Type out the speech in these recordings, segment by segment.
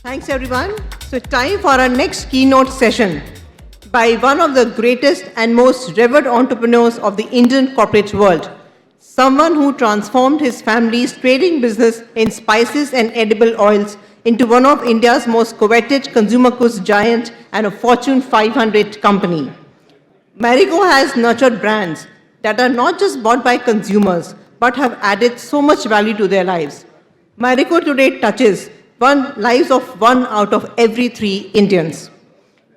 Thanks everyone. So time for our next keynote session by one of the greatest and most revered entrepreneurs of the Indian corporate world. Someone who transformed his family's trading business in spices and edible oils into one of India's most coveted consumer goods giant and a Fortune 500 company. Marico has nurtured brands that are not just bought by consumers, but have added so much value to their lives. Marico today touches lives of 1 out of every 3 Indians.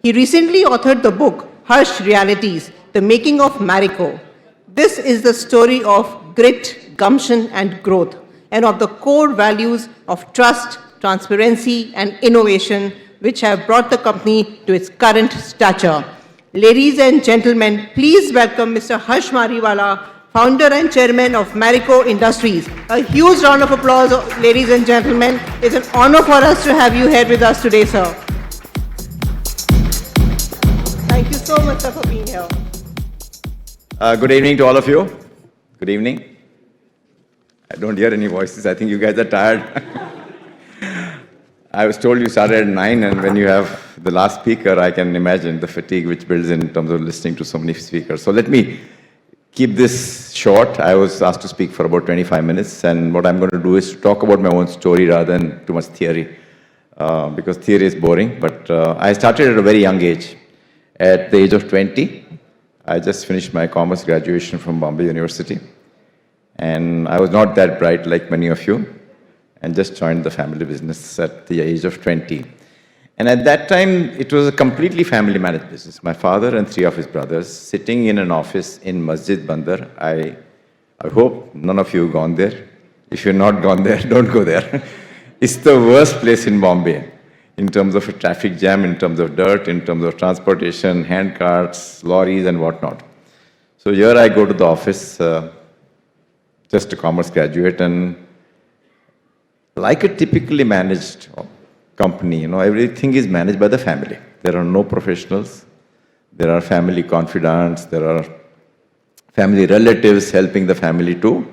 He recently authored the book, Harsh Realities, The Making of Marico. This is the story of grit, gumption, and growth, and of the core values of trust, transparency, and innovation, which have brought the company to its current stature. Ladies and gentlemen, please welcome Mr. Harsh Mariwala, founder and chairman of Marico Industries. A huge round of applause, ladies and gentlemen. It's an honor for us to have you here with us today, sir. Thank you so much, sir, for being here. Good evening to all of you. Good evening. I don't hear any voices. I think you guys are tired. I was told you started at 9, and when you have the last speaker, I can imagine the fatigue which builds in terms of listening to so many speakers. So let me keep this short. I was asked to speak for about 25 minutes, and what I'm going to do is talk about my own story rather than too much theory, because theory is boring. But I started at a very young age. At the age of 20, I just finished my commerce graduation from Bombay University, and I was not that bright like many of you, and just joined the family business at the age of 20. And at that time, it was a completely family-managed business. My father and 3 of his brothers sitting in an office in Masjid Bandar. I hope none of you have gone there. If you're not gone there, don't go there. It's the worst place in Bombay in terms of a traffic jam, in terms of dirt, in terms of transportation, hand carts, lorries, and whatnot. So here I go to the office, just a commerce graduate, and like a typically managed company, everything is managed by the family. There are no professionals. There are family confidants. There are family relatives helping the family to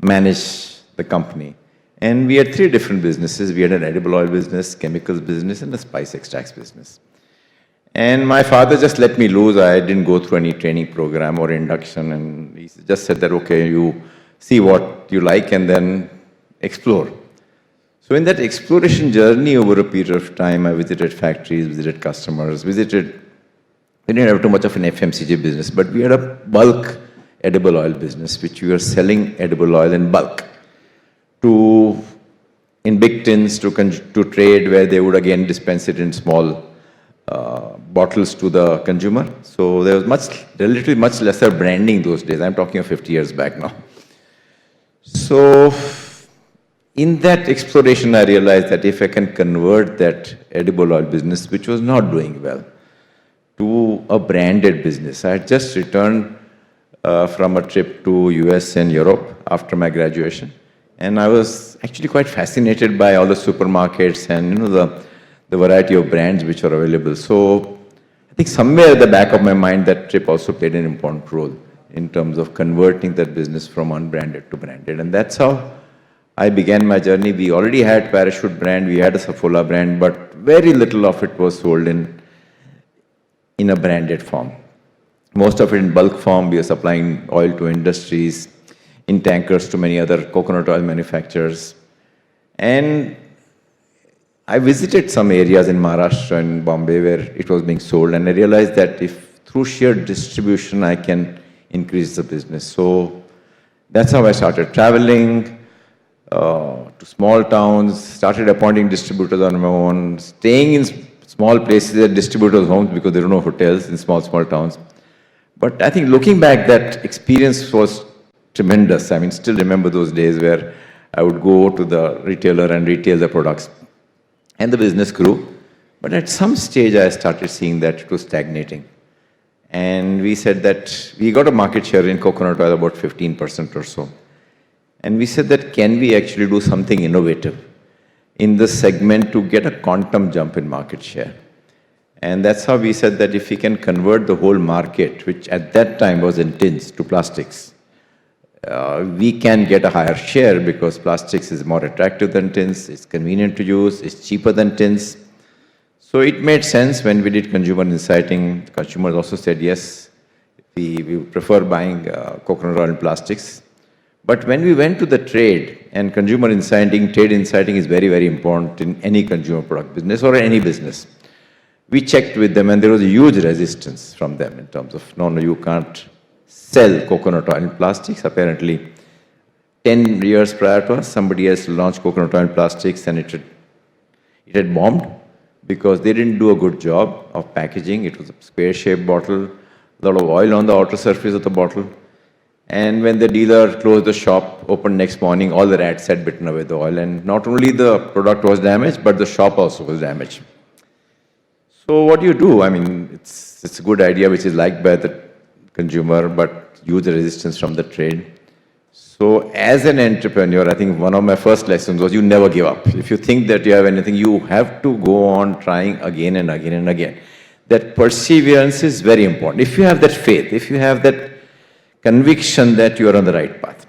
manage the company. And we had 3 different businesses. We had an edible oil business, chemicals business, and a spice extracts business. And my father just let me loose. I didn't go through any training program or induction. And he just said that, okay, you see what you like and then explore. So in that exploration journey over a period of time, I visited factories, visited customers, we didn't have too much of an FMCG business, but we had a bulk edible oil business, which we were selling edible oil in bulk in big tins to trade, where they would again dispense it in small bottles to the consumer. So there was relatively much lesser branding those days. I'm talking of 50 years back now. So in that exploration, I realized that if I can convert that edible oil business, which was not doing well, to a branded business. I had just returned from a trip to US and Europe after my graduation. And I was actually quite fascinated by all the supermarkets and the variety of brands which are available. So I think somewhere at the back of my mind, that trip also played an important role in terms of converting that business from unbranded to branded. And that's how I began my journey. We already had Parachute brand, we had a Saffola brand, but very little of it was sold in a branded form. Most of it in bulk form. We are supplying oil to industries, in tankers to many other coconut oil manufacturers. And I visited some areas in Maharashtra and Bombay where it was being sold, and I realized that if through sheer distribution I can increase the business. So that's how I started traveling to small towns, started appointing distributors on my own, staying in small places at distributors' homes because there are no hotels in small towns. But I think looking back, that experience was tremendous. I mean, still remember those days where I would go to the retailer and retail the products. And the business grew. But at some stage, I started seeing that it was stagnating. And we said that we got a market share in coconut oil about 15% or so. And we said that can we actually do something innovative in this segment to get a quantum jump in market share? And that's how we said that if we can convert the whole market, which at that time was in tins, to plastics, we can get a higher share because plastics is more attractive than tins, it's convenient to use, it's cheaper than tins. So it made sense when we did consumer insighting. Consumers also said, yes, we prefer buying coconut oil in plastics. But when we went to the trade, and consumer insighting, trade insighting is very, very important in any consumer product business or any business. We checked with them and there was a huge resistance from them in terms of, no, you can't sell coconut oil in plastics. Apparently, 10 years prior to us, somebody else launched coconut oil in plastics and it had bombed because they didn't do a good job of packaging. It was a square-shaped bottle, a lot of oil on the outer surface of the bottle. And when the dealer closed the shop, opened next morning, all the rats had bitten away the oil. And not only the product was damaged, but the shop also was damaged. So what do you do? I mean, it's a good idea which is liked by the consumer, but huge resistance from the trade. So as an entrepreneur, I think one of my first lessons was you never give up. If you think that you have anything, you have to go on trying again and again and again. That perseverance is very important. If you have that faith, if you have that conviction that you are on the right path,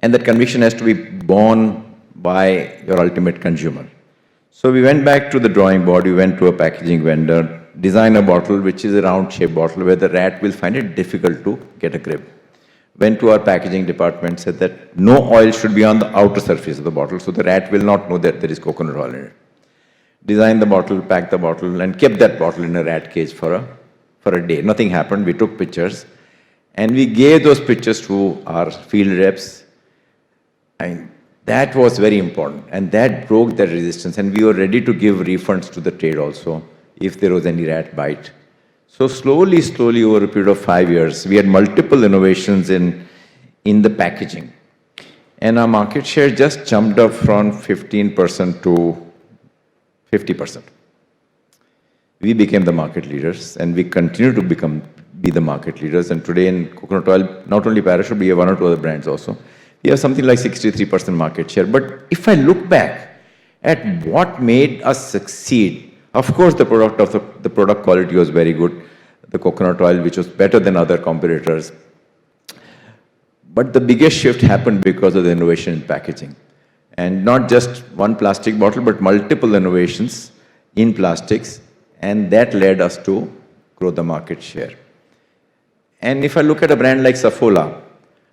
and that conviction has to be born by your ultimate consumer. So we went back to the drawing board, we went to a packaging vendor, design a bottle which is a round-shaped bottle where the rat will find it difficult to get a grip. Went to our packaging department, said that no oil should be on the outer surface of the bottle, so the rat will not know that there is coconut oil in it. Designed the bottle, packed the bottle, and kept that bottle in a rat cage for a day. Nothing happened, we took pictures, and we gave those pictures to our field reps, and that was very important, and that broke the resistance, and we were ready to give refunds to the trade also, if there was any rat bite. So slowly, over a period of 5 years, we had multiple innovations in the packaging. And our market share just jumped up from 15% to 50%. We became the market leaders, and we continue to be the market leaders. And today in coconut oil, not only Parachute, we have one or two other brands also. We have something like 63% market share. But if I look back at what made us succeed, of course, the product quality was very good. The coconut oil, which was better than other competitors. But the biggest shift happened because of the innovation in packaging. And not just one plastic bottle, but multiple innovations in plastics. And that led us to grow the market share. And if I look at a brand like Saffola,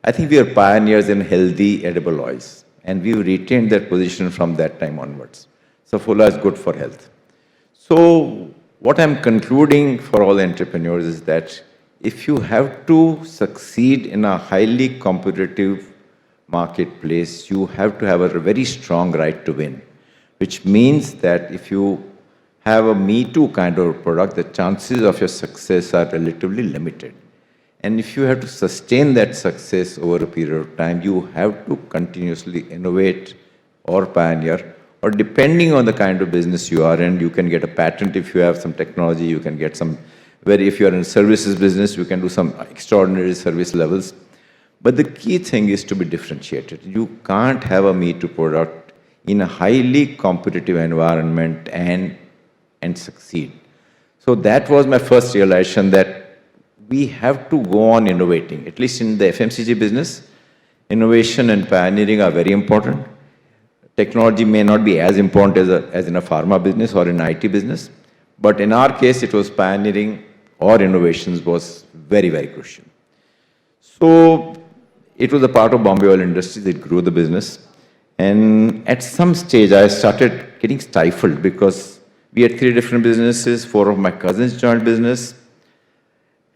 I think we are pioneers in healthy edible oils. And we've retained that position from that time onwards. Saffola is good for health. So what I'm concluding for all entrepreneurs is that if you have to succeed in a highly competitive marketplace, you have to have a very strong right to win, which means that if you have a Me Too kind of product, the chances of your success are relatively limited. And if you have to sustain that success over a period of time, you have to continuously innovate or pioneer, or depending on the kind of business you are in, you can get a patent if you have some technology, you can get some, where if you are in services business, you can do some extraordinary service levels. But the key thing is to be differentiated. You can't have a Me Too product in a highly competitive environment and succeed. So that was my first realization that we have to go on innovating. At least in the FMCG business, innovation and pioneering are very important. Technology may not be as important as in a pharma business or in IT business, but in our case, it was pioneering or innovations was very, very crucial. So it was a part of Bombay Oil Industries that grew the business. And at some stage, I started getting stifled because we had 3 different businesses, 4 of my cousins joined business,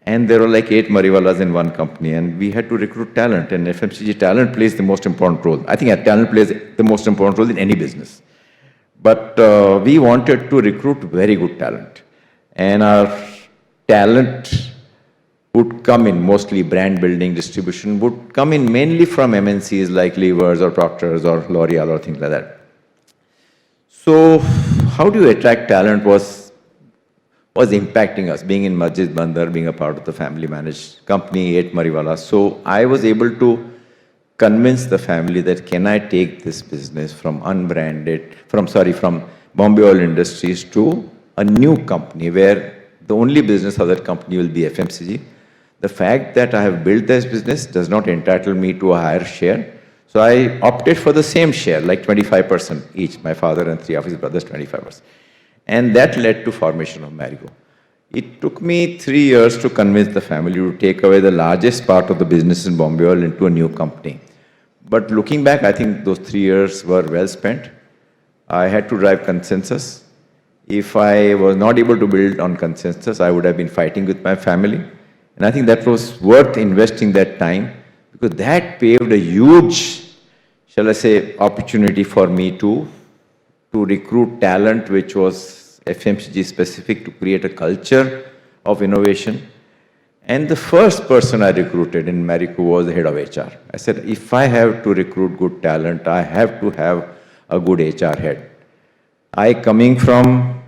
and there were like 8 Mariwalas in one company, and we had to recruit talent, and FMCG talent plays the most important role. I think talent plays the most important role in any business. But we wanted to recruit very good talent. And our talent would come in, mostly brand building, distribution, would come in mainly from MNCs like Levers or Proctors or L'Oreal or things like that. So how do you attract talent was impacting us, being in Masjid Bandar, being a part of the family managed company, 8 Mariwala. So I was able to convince the family that can I take this business from from Bombay Oil Industries to a new company where the only business of that company will be FMCG. The fact that I have built this business does not entitle me to a higher share. So I opted for the same share, like 25% each, my father and three of his brothers, 25%. And that led to formation of Marico. It took me 3 years to convince the family to take away the largest part of the business in Bombay Oil into a new company. But looking back, I think those 3 years were well spent. I had to drive consensus. If I was not able to build on consensus, I would have been fighting with my family. And I think that was worth investing that time because that paved a huge, shall I say, opportunity for me to recruit talent which was FMCG specific, to create a culture of innovation. And the first person I recruited in Marico was the head of HR. I said, if I have to recruit good talent, I have to have a good HR head. I, coming from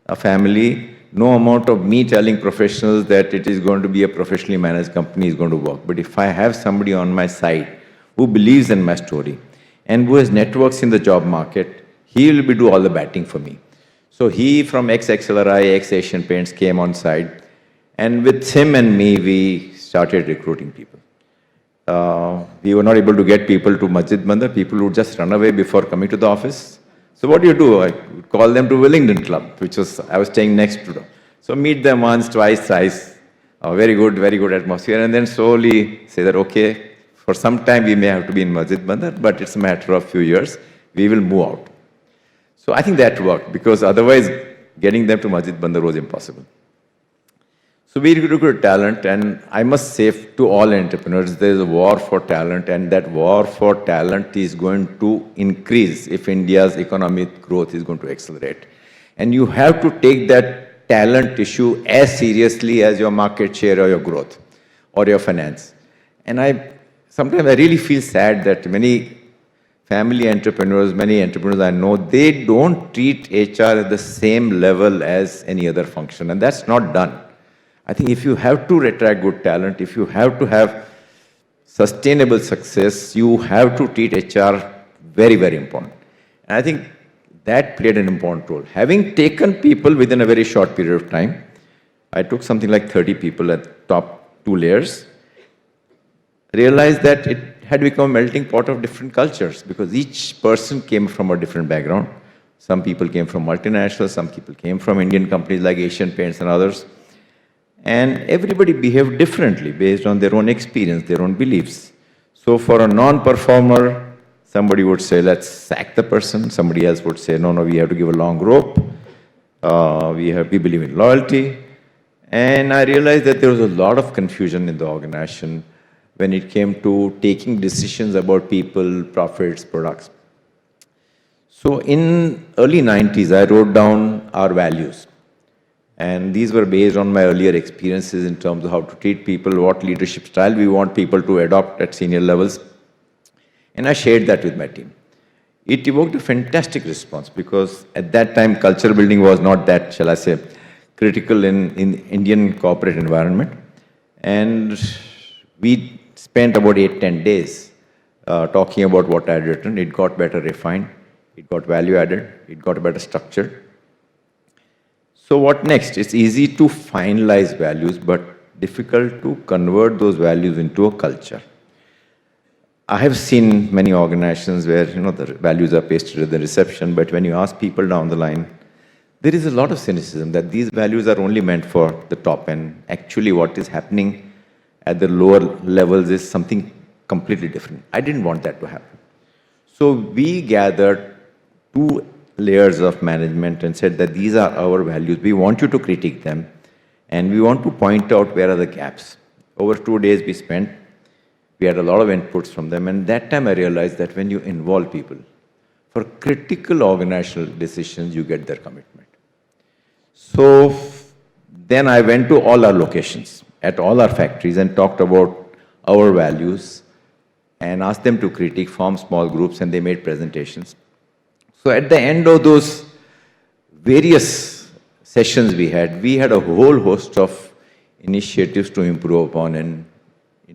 a family, no amount of me telling professionals that it is going to be a professionally managed company is going to work. But if I have somebody on my side who believes in my story and who has networks in the job market, he will do all the batting for me. So he from ex-XLRI, ex-Asian Paints came on side. And with him and me, we started recruiting people. We were not able to get people to Masjid Bandar. People would just run away before coming to the office. So what do? I would call them to Wellington Club, which was, I was staying next to them. So meet them once, twice, thrice. Very good atmosphere. And then slowly say that, okay, for some time we may have to be in Masjid Bandar, but it's a matter of few years. We will move out. So I think that worked because otherwise getting them to Masjid Bandar was impossible. So we recruited talent, and I must say to all entrepreneurs, there is a war for talent, and that war for talent is going to increase if India's economic growth is going to accelerate. And you have to take that talent issue as seriously as your market share or your growth or your finance. And sometimes I really feel sad that many family entrepreneurs, many entrepreneurs I know, they don't treat HR at the same level as any other function, and that's not done. I think if you have to attract good talent, if you have to have sustainable success, you have to treat HR very, very important. And I think that played an important role. Having taken people within a very short period of time, I took something like 30 people at top 2 layers, realized that it had become a melting pot of different cultures because each person came from a different background. Some people came from multinationals, some people came from Indian companies like Asian Paints and others. And everybody behaved differently based on their own experience, their own beliefs. So for a non-performer, somebody would say, let's sack the person. Somebody else would say, no, we have to give a long rope. We believe in loyalty. And I realized that there was a lot of confusion in the organization when it came to taking decisions about people, profits, products. So in early 90s, I wrote down our values. And these were based on my earlier experiences in terms of how to treat people, what leadership style we want people to adopt at senior levels. And I shared that with my team. It evoked a fantastic response because at that time, culture building was not that, shall I say, critical in Indian corporate environment. And we spent about 8-10 days talking about what I had written. It got better refined, it got value added, it got better structured. So what next? It's easy to finalize values, but difficult to convert those values into a culture. I have seen many organizations where the values are pasted at the reception, but when you ask people down the line, there is a lot of cynicism that these values are only meant for the top, and actually what is happening at the lower levels is something completely different. I didn't want that to happen. So we gathered 2 layers of management and said that these are our values. We want you to critique them, and we want to point out where are the gaps. Over 2 days we spent, we had a lot of inputs from them, and that time I realized that when you involve people, for critical organizational decisions, you get their commitment. So then I went to all our locations, at all our factories, and talked about our values and asked them to critique, form small groups, and they made presentations. So at the end of those various sessions we had a whole host of initiatives to improve upon in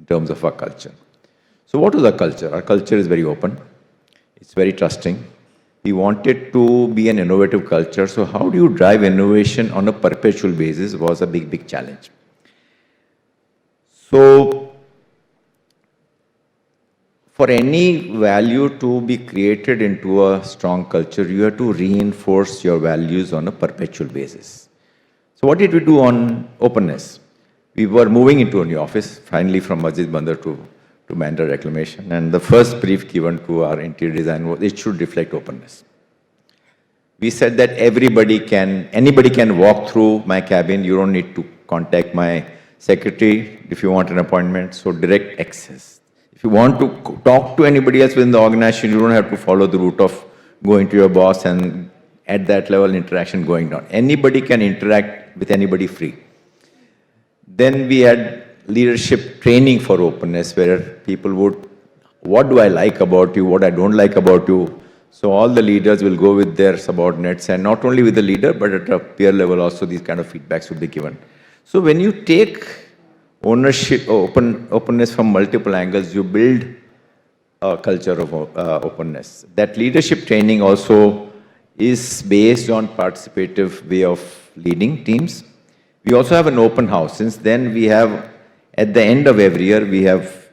terms of our culture. So what is our culture? Our culture is very open. It's very trusting. We wanted to be an innovative culture. So how do you drive innovation on a perpetual basis was a big, big challenge. So, for any value to be created into a strong culture, you have to reinforce your values on a perpetual basis. So what did we do on openness? We were moving into a new office, finally from Masjid Bandar to Mandra Reclamation, and the first brief given to our interior design was it should reflect openness. We said that anybody can walk through my cabin, you don't need to contact my secretary if you want an appointment, so direct access. If you want to talk to anybody else within the organization, you don't have to follow the route of going to your boss and at that level interaction going on. Anybody can interact with anybody free. Then we had leadership training for openness where people would, what do I like about you, what I don't like about you. So all the leaders will go with their subordinates and not only with the leader, but at a peer level also these kind of feedbacks would be given. So when you take ownership, openness from multiple angles, you build a culture of openness. That leadership training also is based on participative way of leading teams. We also have an open house. Since then, we have, at the end of every year, we have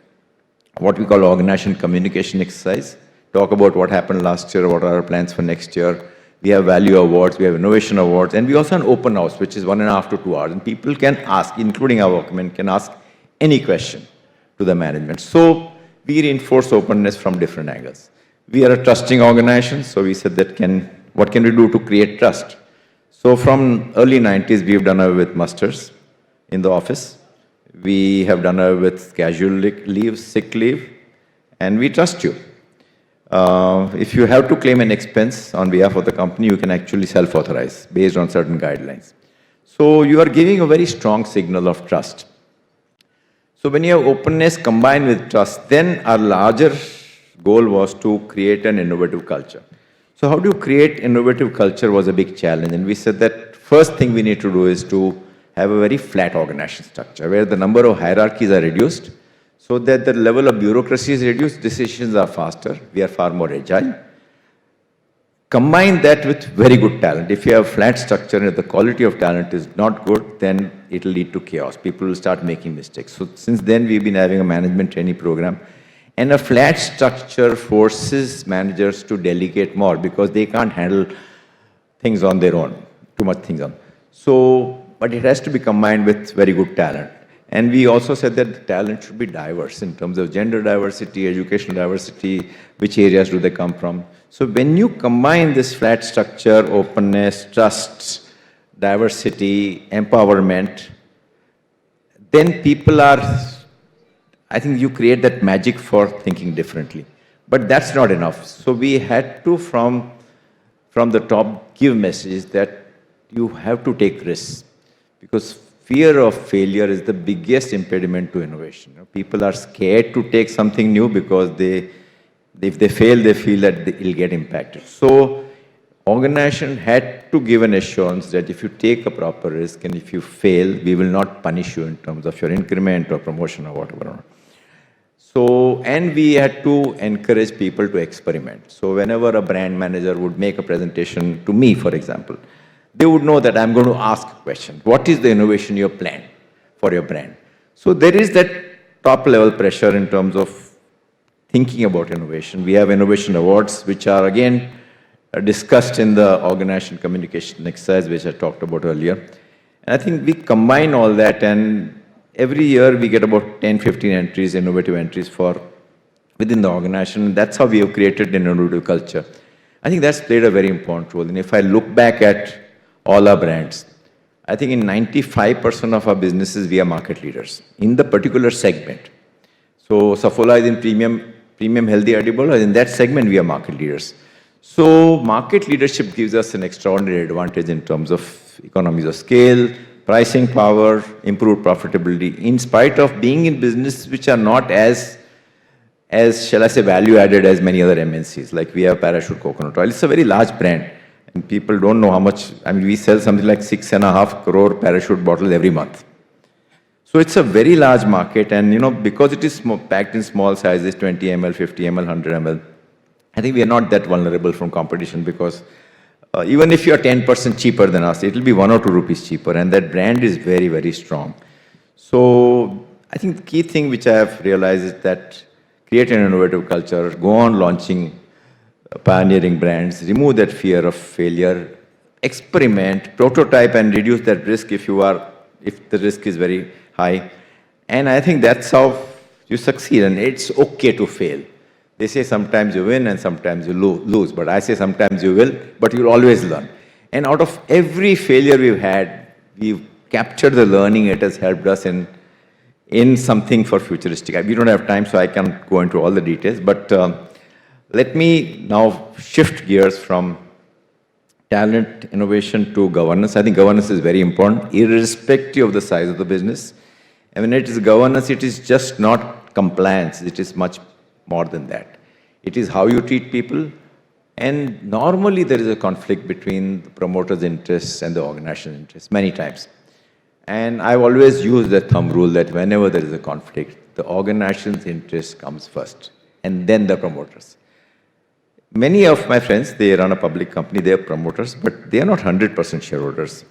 what we call organization communication exercise. Talk about what happened last year, what are our plans for next year. We have value awards, we have innovation awards, and we also have an open house, which is 1.5 to 2 hours. And people can ask, including our workmen, can ask any question to the management. So we reinforce openness from different angles. We are a trusting organization, so we said that what can we do to create trust? So from early 90s, we've done away with musters in the office. We have done away with casual leave, sick leave, and we trust you. If you have to claim an expense on behalf of the company, you can actually self-authorize based on certain guidelines. So you are giving a very strong signal of trust. So when you have openness combined with trust, then our larger goal was to create an innovative culture. So how do you create innovative culture was a big challenge. And we said that first thing we need to do is to have a very flat organization structure where the number of hierarchies are reduced so that the level of bureaucracy is reduced, decisions are faster, we are far more agile. Combine that with very good talent. If you have flat structure and if the quality of talent is not good, then it will lead to chaos. People will start making mistakes. So since then, we've been having a management training program. And a flat structure forces managers to delegate more because they can't handle things on their own, too much things on. So, but it has to be combined with very good talent. And we also said that the talent should be diverse in terms of gender diversity, educational diversity, which areas do they come from. So when you combine this flat structure, openness, trust, diversity, empowerment, then people are, I think you create that magic for thinking differently. But that's not enough. So we had to, from the top, give messages that you have to take risks. Because fear of failure is the biggest impediment to innovation. People are scared to take something new because if they fail, they feel that they'll get impacted. So organization had to give an assurance that if you take a proper risk and if you fail, we will not punish you in terms of your increment or promotion or whatever. So, and we had to encourage people to experiment. So whenever a brand manager would make a presentation to me, for example, they would know that I'm going to ask a question. What is the innovation you have planned for your brand? So there is that top level pressure in terms of thinking about innovation. We have innovation awards, which are again discussed in the organization communication exercise, which I talked about earlier. And I think we combine all that, and every year we get about 10, 15 entries, innovative entries for within the organization. That's how we have created an innovative culture. I think that's played a very important role. And if I look back at all our brands, I think in 95% of our businesses, we are market leaders in the particular segment. So Saffola is in premium healthy edible, and in that segment, we are market leaders. So market leadership gives us an extraordinary advantage in terms of economies of scale, pricing power, improved profitability, in spite of being in business which are not as shall I say, value added as many other MNCs. Like we have Parachute Coconut Oil. It's a very large brand. And people don't know how much, I mean, we sell something like 6.5 crore Parachute bottles every month. So it's a very large market, and because it is packed in small sizes, 20 ml, 50 ml, 100 ml, I think we are not that vulnerable from competition because even if you are 10% cheaper than us, it will be 1 or 2 rupees cheaper, and that brand is very, very strong. So I think the key thing which I have realized is that create an innovative culture, go on launching pioneering brands, remove that fear of failure, experiment, prototype and reduce that risk if the risk is very high. And I think that's how you succeed, and it's okay to fail. They say sometimes you win and sometimes you lose, but I say sometimes you will, but you'll always learn. And out of every failure we've had, we've captured the learning. It has helped us in something for futuristic. We don't have time, so I can't go into all the details, but let me now shift gears from talent, innovation to governance. I think governance is very important, irrespective of the size of the business. And when it is governance, it is just not compliance. It is much more than that. It is how you treat people. And normally there is a conflict between the promoter's interests and the organization's interests, many times. And I've always used the thumb rule that whenever there is a conflict, the organization's interest comes first, and then the promoters. Many of my friends, they run a public company, they are promoters, but they are not 100% shareholders.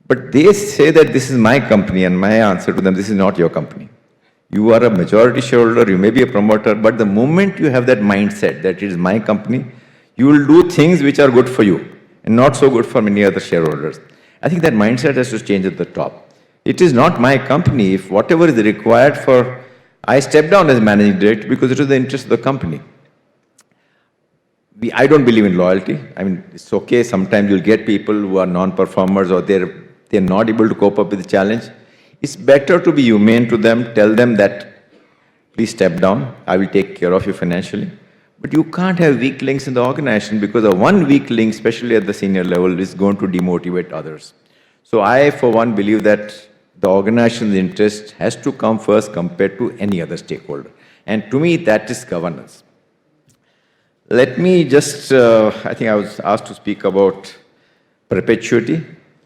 But they say that this is my company, and my answer to them, this is not your company. You are a majority shareholder, you may be a promoter, but the moment you have that mindset that it is my company, you will do things which are good for you and not so good for many other shareholders. I think that mindset has to change at the top. It is not my company if whatever is required for, I step down as managing director because it is the interest of the company. I don't believe in loyalty. I mean, it's okay, sometimes you'll get people who are non-performers or they're not able to cope up with the challenge. It's better to be humane to them, tell them that, please step down, I will take care of you financially. But you can't have weak links in the organization because a one weak link, especially at the senior level, is going to demotivate others. So I, for one, believe that the organization's interest has to come first compared to any other stakeholder. And to me, that is governance. Let me just, I think I was asked to speak about perpetuity.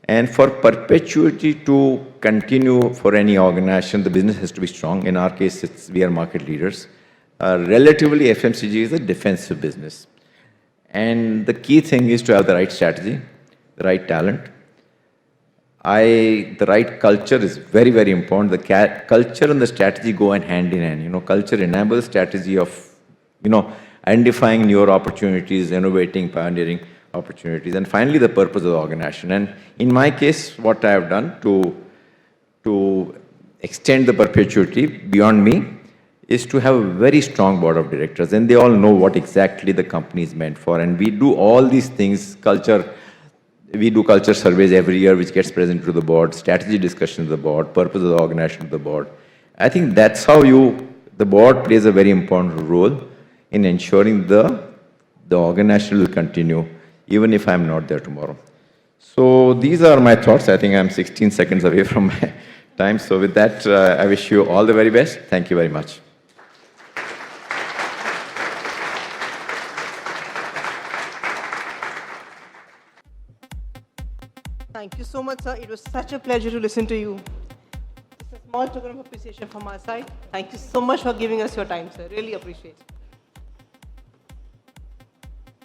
And for perpetuity to continue for any organization, the business has to be strong. In our case, we are market leaders. Relatively, FMCG is a defensive business. And the key thing is to have the right strategy, the right talent. The right culture is very, very important. The culture and the strategy go hand in hand. Culture enables strategy of, identifying newer opportunities, innovating, pioneering opportunities. And finally, the purpose of the organization. And in my case, what I have done to extend the perpetuity beyond me is to have a very strong board of directors, and they all know what exactly the company is meant for. And we do all these things, we do culture surveys every year, which gets presented to the board, strategy discussions to the board, purpose of the organization to the board. I think that's how the board plays a very important role in ensuring the organization will continue, even if I'm not there tomorrow. So these are my thoughts. I think I'm 16 seconds away from my time. So with that, I wish you all the very best. Thank you very much. Thank you so much, sir. It was such a pleasure to listen to you. It's a small token of appreciation from our side. Thank you so much for giving us your time, sir. Really appreciate it.